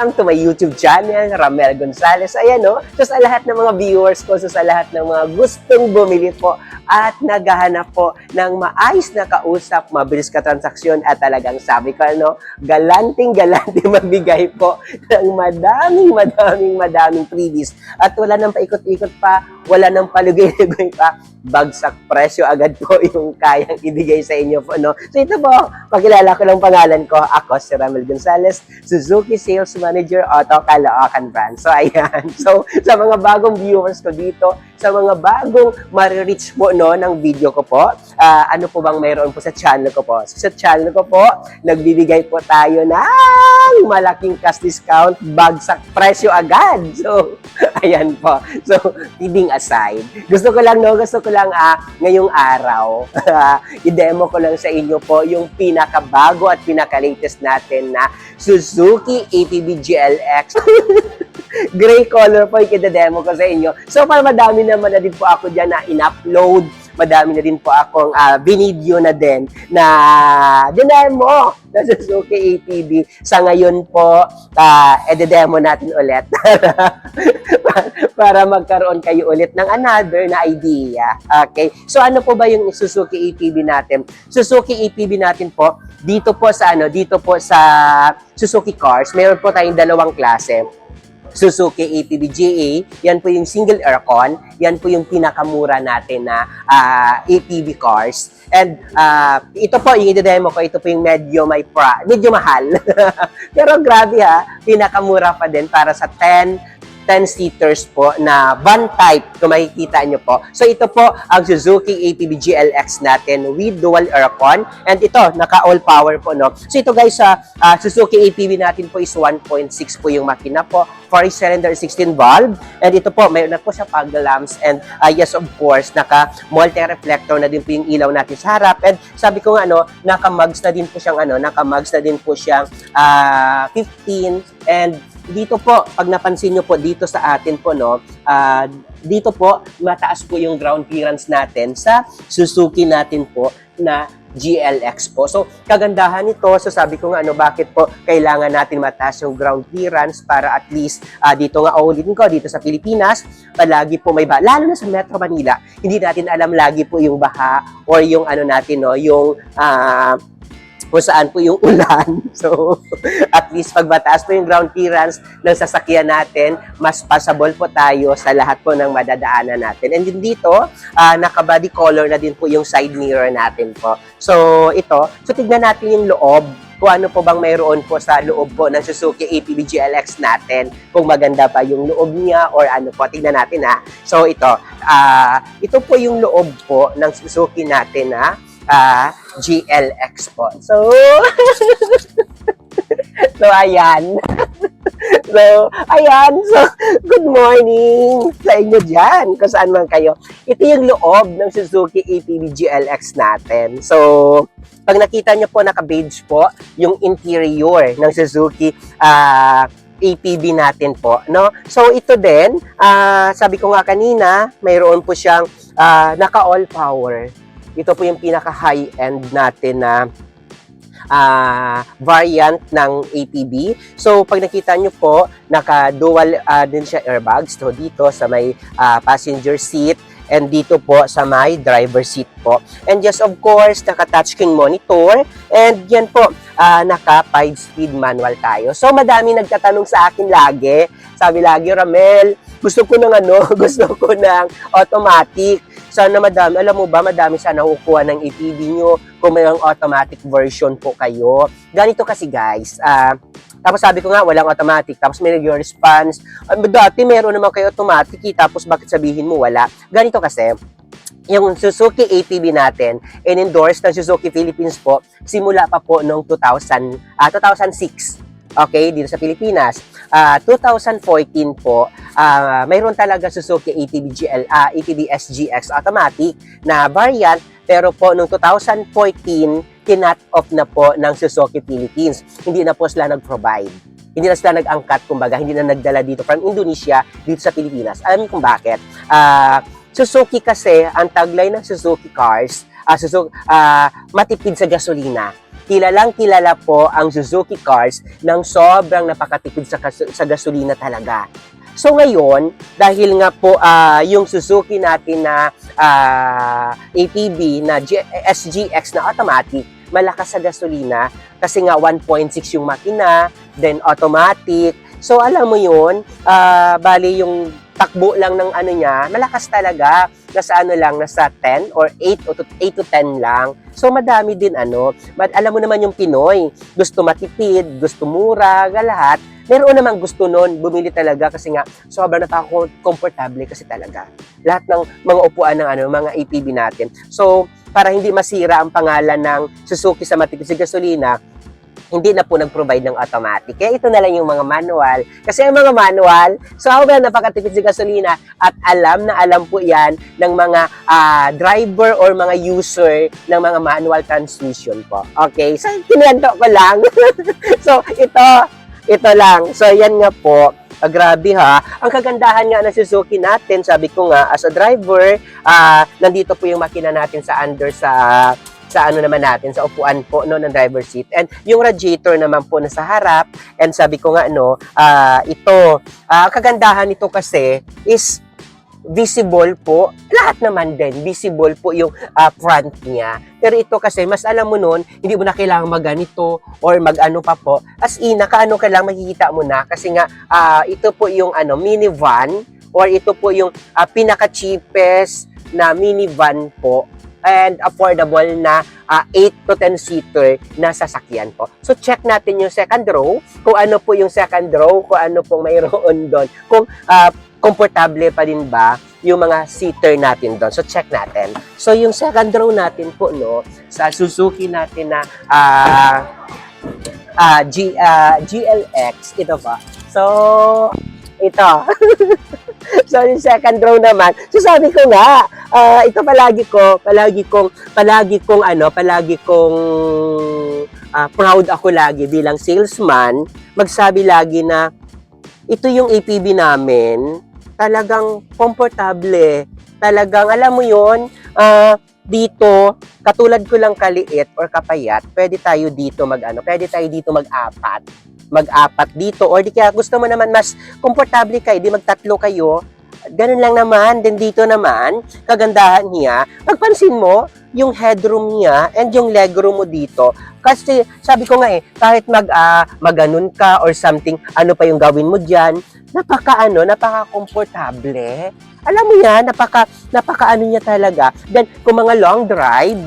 to my YouTube channel, Ramel Gonzales. Ayan no, so sa lahat ng mga viewers ko, so sa lahat ng mga gustong bumili po at naghahanap po ng maayos na kausap, mabilis ka transaksyon at talagang sabi ko ano, galanting-galante magbigay po ng madaming freebies. At wala nang paikot-ikot pa, wala nang palugoy-lugoy pa, bagsak presyo agad po yung kayang ibigay sa inyo po, no? So ito po, pakilala ko lang pangalan ko. Ako si Ramel Gonzales, Suzuki Sales Manager, Auto Caloocan Brand. So ayan. So sa mga bagong viewers ko dito, sa mga bagong marireach po no, ng video ko po, ano po bang mayroon po sa channel ko po? So, sa channel ko po, nagbibigay po tayo ng malaking cash discount, bagsak presyo agad. So, ayan po. So, kidding aside, gusto ko lang ngayong araw, i-demo ko lang sa inyo po yung pinakabago at pinaka-latest natin na Suzuki ATV GLX. Gray color po yung i-demo ko sa inyo. So, para madami naman na din po ako dyan na in-upload. Madami na din po akong binideo na din na demo na Suzuki ATV. Sa ngayon po, i-demo natin ulit para magkaroon kayo ulit ng another na idea. Okay? So, ano po ba yung Suzuki ATV natin? Suzuki ATV natin po, dito po sa Suzuki Cars, mayroon po tayong dalawang klase. Suzuki ATV GA, yan po yung single aircon, yan po yung pinakamura natin na ATV cars. And ito po, yung i-demo ko, ito po yung medyo mahal. Pero grabe ha, pinakamura pa din para sa 10 seaters po na van type kung makikita nyo po. So ito po ang Suzuki ATV GLX natin with dual aircon and ito naka all power po no. So ito guys sa Suzuki ATV natin po is 1.6 po yung makina po, 4-cylinder 16 valve and ito po mayroon na po siya fog lamps and yes of course naka multi-reflector na din po yung ilaw natin sa harap and sabi ko nga naka-mugs na din po siyang 15 and dito po, pag napansin nyo po dito sa atin po, no, dito po, mataas po yung ground clearance natin sa Suzuki natin po na GLX po. So, kagandahan nito, so sabi ko nga, bakit po kailangan natin mataas yung ground clearance para at least dito nga, ulitin ko, dito sa Pilipinas, palagi po may baha. Lalo na sa Metro Manila, hindi natin alam lagi po yung baha or yung yung kung saan po yung ulan. So, at least pag mataas po yung ground clearance ng sasakyan natin, mas passable po tayo sa lahat po ng madadaanan natin. And din dito, naka-body color na din po yung side mirror natin po. So, tignan natin yung loob kung ano po bang mayroon po sa loob po ng Suzuki ATV GLX natin. Kung maganda pa yung loob niya or ano po, tignan natin ha. So, ito po yung loob po ng Suzuki natin na GLX po. So, ayan. So, good morning sa inyo dyan, kung saan man kayo. Ito yung loob ng Suzuki ATV GLX natin. So, pag nakita nyo po, naka-beige po yung interior ng Suzuki ATV natin po, no? So, ito din, sabi ko nga kanina, mayroon po siyang naka-all power. Ito po yung pinaka-high-end natin na variant ng ATV. So, pag nakita nyo po, naka-dual din siya airbags. So, dito sa may passenger seat and dito po sa may driver seat po. And yes, of course, naka-touchscreen monitor. And yan po, naka 5-speed manual tayo. So, madami nagtatanong sa akin lagi. Sabi lagi, Ramel, gusto ko ng automatic. Sana madami, alam mo ba, madami sana kukuha ng ATV nyo kung mayroong automatic version po kayo. Ganito kasi guys, tapos sabi ko nga, walang automatic, tapos may nag-response, dati meron naman kayo automatic, tapos bakit sabihin mo wala? Ganito kasi, yung Suzuki ATV natin, in-endorse ng Suzuki Philippines po, simula pa po noong 2006. Okay, dito sa Pilipinas. 2014 po, mayroon talaga Suzuki ATV SGX automatic na variant, pero po noong 2014, kinat off na po ng Suzuki Philippines. Hindi na po sila nag-provide. Hindi na sila nag-angkat, kumbaga, hindi na nagdala dito from Indonesia, dito sa Pilipinas. Alam niyo kung bakit? Suzuki kasi, ang tagline ng Suzuki Cars, matipid sa gasolina. kilalang kilala po ang Suzuki cars ng sobrang napakatipid sa gasolina talaga. So ngayon, dahil nga po yung Suzuki natin na ATV na SGX na automatic, malakas sa gasolina kasi nga 1.6 yung makina, then automatic. So alam mo yun, bali yung takbo lang ng ano niya, malakas talaga. Nasa ano lang, nasa 10 or 8 o 8 to 10 lang. So madami din ano. Alam mo naman yung Pinoy, gusto matipid, gusto mura, lahat. Meron namang gusto nun, bumili talaga kasi nga sobrang napaka-comfortable kasi talaga. Lahat ng mga upuan ng ano, mga ATV natin. So, para hindi masira ang pangalan ng Suzuki sa matipid sa gasolina, hindi na po nag-provide ng automatic. Kaya ito na lang yung mga manual. Kasi ang mga manual, sobrang napakatipid sa gasolina at alam na alam po yan ng mga driver or mga user ng mga manual transmission po. Okay? So, kinento ko lang. So, ito lang. So, yan nga po. Grabe ha. Ang kagandahan nga ng Suzuki natin, sabi ko nga, as a driver, nandito po yung makina natin sa under sa ano naman natin, sa upuan po no, ng driver seat. And yung radiator naman po nasa harap. And sabi ko nga, no, ito, kagandahan nito kasi is visible po. Lahat naman din, visible po yung front niya. Pero ito kasi, mas alam mo nun, hindi mo na kailangan maganito or mag-ano pa po. As in, nakaano ka lang, makikita mo na. Kasi nga, ito po yung minivan or ito po yung pinaka-cheapest na minivan po and affordable na 8 to 10 seater na sasakyan po. So check natin yung second row, kung ano po yung second row, kung ano pong mayroon doon, kung komportable pa din ba yung mga seater natin doon. So check natin. So yung second row natin po no, sa Suzuki natin na GLX, ito pa. So ito. So, yung second row naman. So, sabi ko nga, ito palagi kong proud ako lagi bilang salesman, magsabi lagi na ito yung APB namin, talagang komportable. Talagang, alam mo yon dito, katulad ko lang kaliit or kapayat, pwede tayo dito mag-apat dito, or di kaya gusto mo naman mas komportable kayo, di magtatlo kayo, ganun lang naman. Then dito naman, kagandahan niya, pagpansin mo, yung headroom niya and yung legroom mo dito, kasi sabi ko nga kahit maganon ka or something, ano pa yung gawin mo dyan, napaka-komportable. Alam mo yan, napaka niya talaga. Then, kung mga long drive,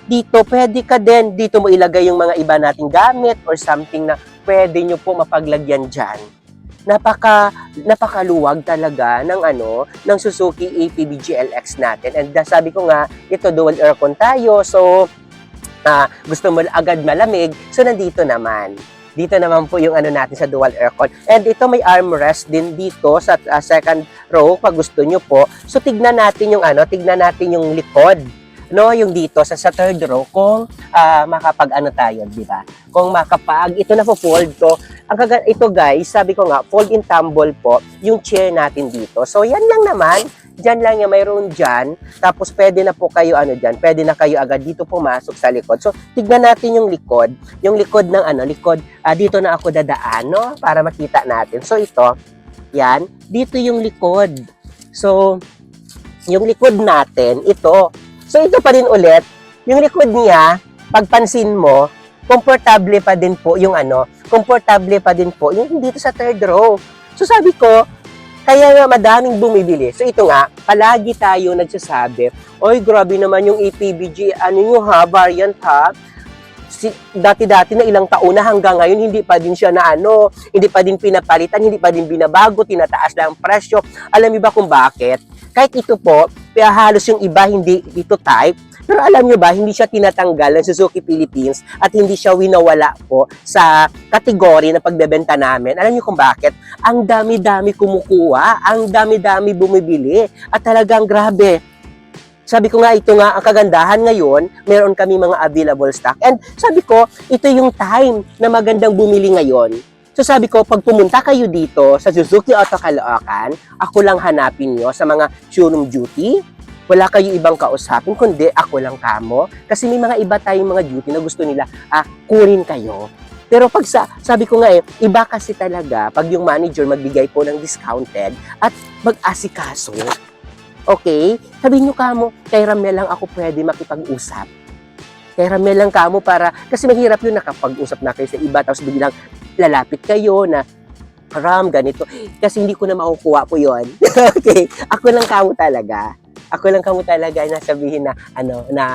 dito, pwede ka din, dito mo ilagay yung mga iba nating gamit or something na pwede nyo po mapaglagyan dyan. Napakaluwag talaga ng Suzuki ATV GLX natin. And sabi ko nga, ito dual aircon tayo. So, gusto mo agad malamig. So, nandito naman. Dito naman po yung natin sa dual aircon. And ito may armrest din dito sa second row pag gusto nyo po. So, tignan natin yung likod. No, yung dito sa third row kung tayo, di ba? Kung ito na po fold to. Ito guys, sabi ko nga, fold in tumble po yung chair natin dito. So yan lang naman, diyan lang yung mayroon diyan. Tapos pwede na po kayo diyan, pwede na kayo agad dito pumasok sa likod. So tignan natin yung likod ng dito na ako dadaan, no, para makita natin. So ito, yan, dito yung likod. So yung likod natin, ito. So, ito pa rin ulit, yung likod niya, pagpansin mo, komportable pa din po yung dito sa third row. So, sabi ko, kaya nga madaming bumibili. So, ito nga, palagi tayo nagsasabi, oy, grabe naman yung APBG, variant ha? Dati-dati na ilang taon na hanggang ngayon, hindi pa din siya hindi pa din pinapalitan, hindi pa din binabago, tinataas lang ang presyo. Alam niyo ba kung bakit? Kahit ito po, kaya halos yung iba hindi ito type, pero alam nyo ba, hindi siya tinatanggal ng Suzuki Philippines at hindi siya winawala po sa kategory na pagbebenta namin. Alam nyo kung bakit? Ang dami-dami kumukuha, ang dami-dami bumibili, at talagang grabe. Sabi ko nga, ito nga ang kagandahan ngayon, meron kami mga available stock. And sabi ko, ito yung time na magandang bumili ngayon. So sabi ko, pag pumunta kayo dito sa Suzuki Auto Caloocan, ako lang hanapin nyo sa mga showroom duty, Wala kayo ibang kausapin, kundi ako lang kamo. Kasi may mga iba tayong mga duty na gusto nila, kunin kayo. Pero pag sabi ko nga iba kasi talaga pag yung manager magbigay po ng discounted at mag-asikaso. Okay? Sabi nyo kamo, kay Ramel lang ako pwede makipag-usap. Kay Ramel lang kamo para, kasi mahirap yun nakapag-usap na kayo sa iba, tapos biglang lalapit kayo na, Ram, ganito. Kasi hindi ko na makukuha po yun. Okay? Ako lang kamo talaga. Ako lang kamo talaga na sabihin na, na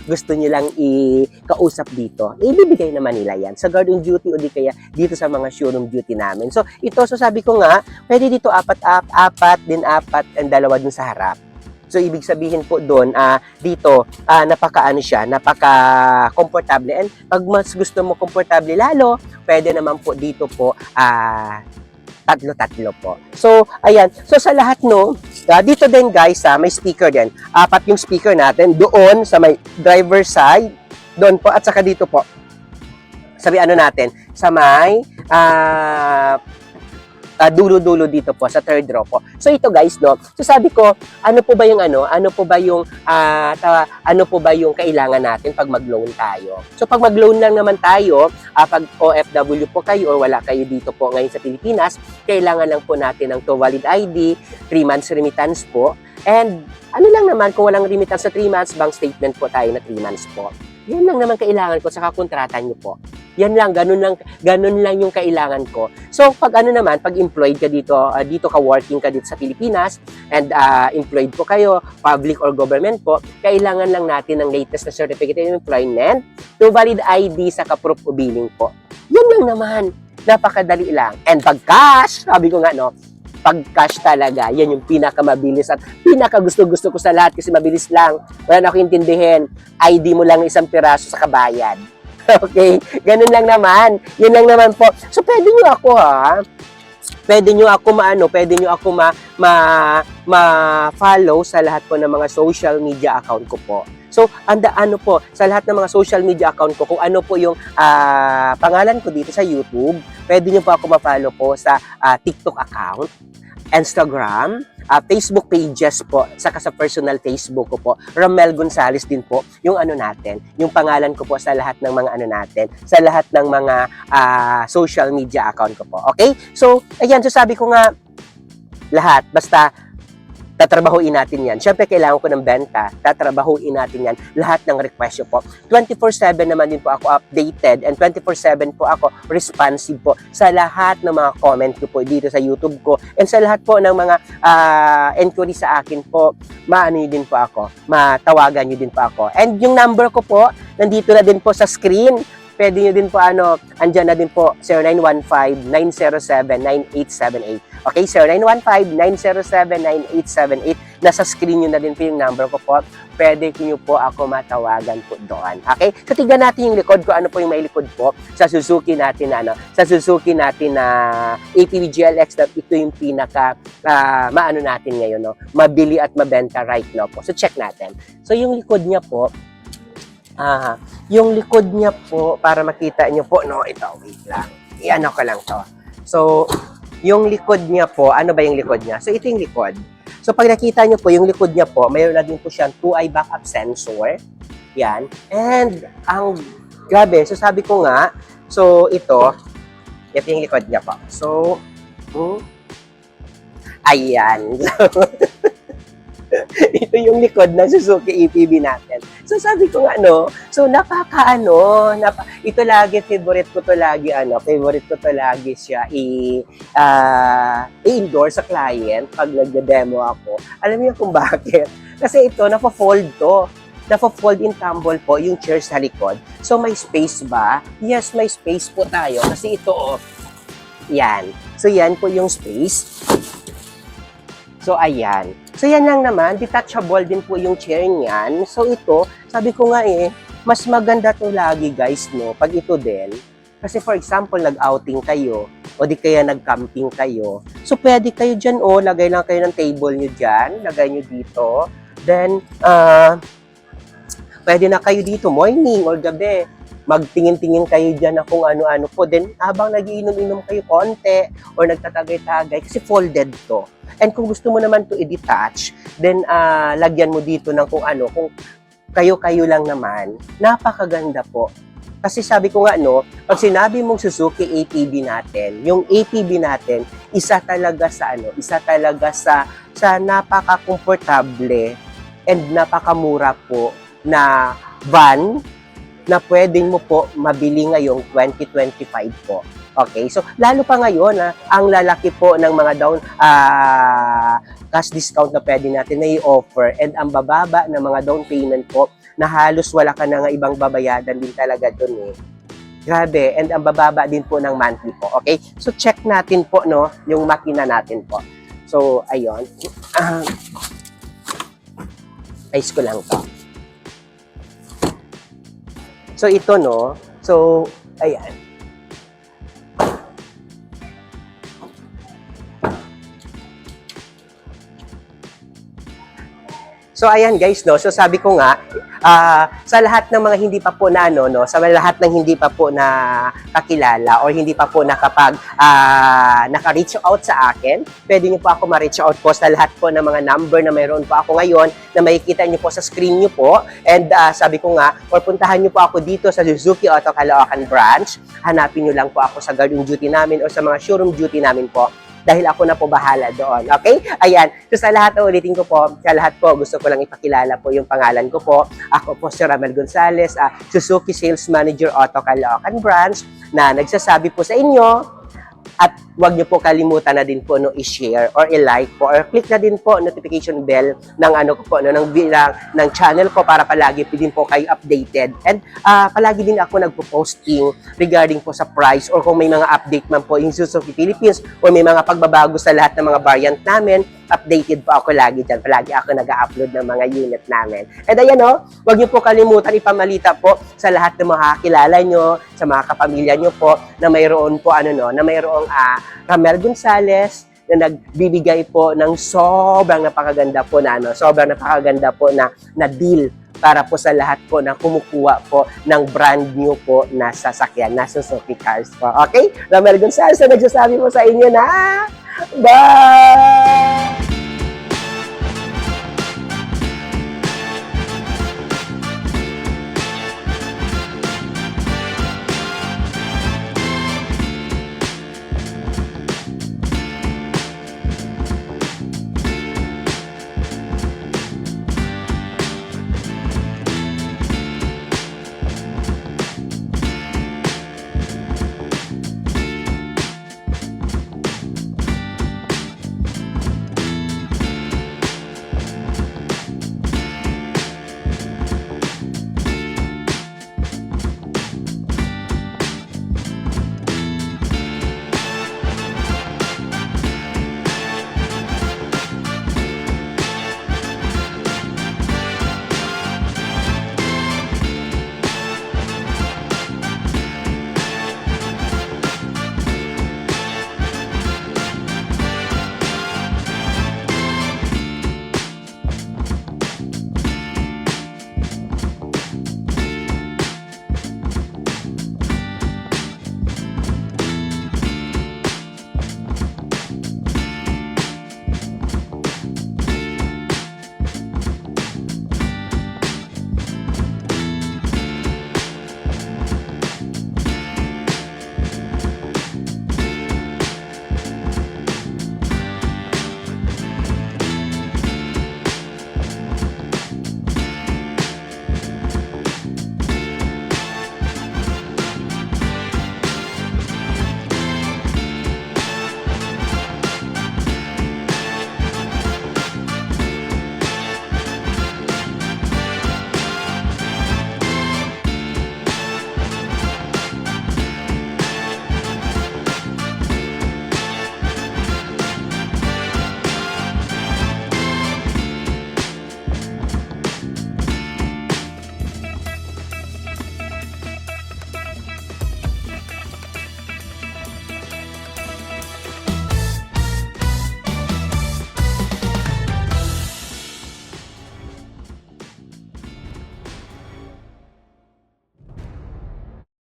gusto nyo lang i-kausap dito. Ibibigay naman nila yan. Sa guard on duty o di kaya dito sa mga showroom duty namin. So, ito, so sabi ko nga, pwede dito apat, and dalawa dun sa harap. So, ibig sabihin po doon, dito, napaka-komportable. And pag mas gusto mo komportable lalo, pwede naman po dito po, tatlo po. So, ayan. So, sa lahat, no, dito din, guys, may speaker din. 4 yung speaker natin. Doon, sa may driver side, doon po, at saka dito po. Sabi natin, sa may, dulo-dulo dito po sa third row po. So ito guys, no. So sabi ko, ano po ba yung kailangan natin pag mag-loan tayo? So pag mag-loan lang naman tayo, pag OFW po kayo or wala kayo dito po ngayon sa Pilipinas, kailangan lang po natin ng valid ID, 3 months remittance po. And ano lang naman, kung walang remittance sa 3 months, bank statement po tayo na 3 months po. Yan lang naman kailangan ko, saka kontrata nyo po. Yan lang, ganun lang yung kailangan ko. So, pag pag employed ka dito, dito ka working ka dito sa Pilipinas, and employed po kayo, public or government po, kailangan lang natin ng latest na certificate of employment, valid ID, saka proof of billing po. Yan lang naman. Napakadali lang. And pag cash, sabi ko nga, no, pag cash talaga, yan yung pinakamabilis at pinakagusto-gusto ko sa lahat kasi mabilis lang. Wala na ako intindihin. ID mo lang isang piraso sa kabayan. Okay? Ganun lang naman. Yun lang naman po. So, pwede nyo ako, pwede nyo ako ma-follow sa lahat po ng mga social media account ko po. So, sa lahat ng mga social media account ko, kung ano po yung pangalan ko dito sa YouTube, pwede nyo po ako ma-follow po sa TikTok account, Instagram, Facebook pages po, saka sa personal Facebook ko po, Ramel Gonzales din po, yung natin, yung pangalan ko po sa lahat ng mga natin, sa lahat ng mga social media account ko po. Okay? So, ayan, so sabi ko nga, lahat, basta tatrabahuin natin yan. Siyempre, kailangan ko ng benta. Tatrabahuin natin yan. Lahat ng request nyo po. 24/7 naman din po ako updated and 24/7 po ako responsive po sa lahat ng mga comment ko po dito sa YouTube ko and sa lahat po ng mga inquiry sa akin po. Nyo din po ako. Matawagan nyo din po ako. And yung number ko po, nandito na din po sa screen. Pwede nyo din po, andyan na din po, 0915-907-9878. Okay, 0915-907-9878. Nasa screen nyo na din po yung number ko po. Pwede nyo po ako matawagan po doon. Okay? So, tignan natin yung likod ko. Ano po yung may likod po sa Suzuki natin na, APV GLX. Ito yung pinaka, natin ngayon, no? Mabili at mabenta right now po. So, check natin. So, yung likod niya po, yung likod niya po, para makita niyo po, no, ito, wait lang. Iano ko lang to. So, yung likod niya po, ano ba yung likod niya? So, ito yung likod. So, pag nakita niyo po, yung likod niya po, mayroon na din po siyang 2-eye backup sensor. Yan. And, ang grabe, so sabi ko nga, so, ito yung likod niya po. So, ayan. Ito yung likod ng Suzuki ATV natin. So sabi ko nga, so ito lagi, favorite ko to lagi siya i-endorse sa client pag nagde-demo ako. Alam niyo kung bakit? Kasi ito, napo-fold in tumble po yung chair sa likod. So may space ba? Yes, may space po tayo. Kasi ito, yan. So yan po yung space. So, ayan. So, yan lang naman. Detachable din po yung chair niyan. So, ito, sabi ko nga mas maganda to lagi, guys, no? Pag ito din. Kasi, for example, nag-outing kayo o di kaya nag-camping kayo. So, pwede kayo dyan, lagay lang kayo ng table nyo dyan. Lagay nyo dito. Then, pwede na kayo dito, morning or gabi. magtingin-tingin kayo dyan na kung ano-ano po. Then, habang nagiinom-inom kayo konti or nagtatagay-tagay, kasi folded to. And kung gusto mo naman to i-detach, then lagyan mo dito ng kung ano, kung kayo-kayo lang naman, napakaganda po. Kasi sabi ko nga, no, pag sinabi mong Suzuki ATV natin, yung ATV natin, isa talaga sa napaka-komportable and napakamura po na van na pwedeng mo po mabili ngayong 2025 po. Okay, so lalo pa ngayon, ang lalaki po ng mga cash discount na pwede natin na i-offer and ang bababa ng mga down payment po na halos wala ka na nga ibang babayadan din talaga dun eh. Grabe, and ang bababa din po ng monthly po. Okay, so check natin po, no, yung makina natin po. So, ayun. Ayos ko lang to. So, ito, no, so, ayan. So ayan guys, no. So sabi ko nga, sa lahat ng mga hindi pa po na sa lahat ng hindi pa po na kakilala or hindi pa po naka-reach out sa akin, pwede niyo po ako ma-reach out po sa lahat po ng mga number na mayroon po ako ngayon na makikita niyo po sa screen niyo po. And sabi ko nga, or puntahan niyo po ako dito sa Suzuki Auto Caloocan branch. Hanapin niyo lang po ako sa guard duty namin o sa mga showroom duty namin po. Dahil ako na po bahala doon. Okay? Ayan. So sa lahat, ulitin ko po, sa lahat po, gusto ko lang ipakilala po yung pangalan ko po. Ako po si Ramel Gonzales, Suzuki Sales Manager Auto Caloocan Branch, na nagsasabi po sa inyo, at huwag niyo po kalimutan na din po no i-share or i-like po or click na din po notification bell ng ng channel ko para palagi din po kayo updated. And palagi din ako nagpo-posting regarding po sa price or kung may mga update man po in Suzuki Philippines or may mga pagbabago sa lahat ng mga variant namin, updated po ako lagi dyan. Palagi ako nag-upload ng mga unit namin. And ayan huwag niyo po kalimutan ipamalita po sa lahat ng mga kakilala nyo, sa mga kapamilya nyo po na mayroon po na mayroong Ramel Gonzales na nagbibigay po ng sobrang napakaganda po na deal para po sa lahat po na kumukuha po ng brand new po na sasakyan na Suzuki cars po. Okay? Ramel Gonzales na nagsasabi po sa inyo na bye!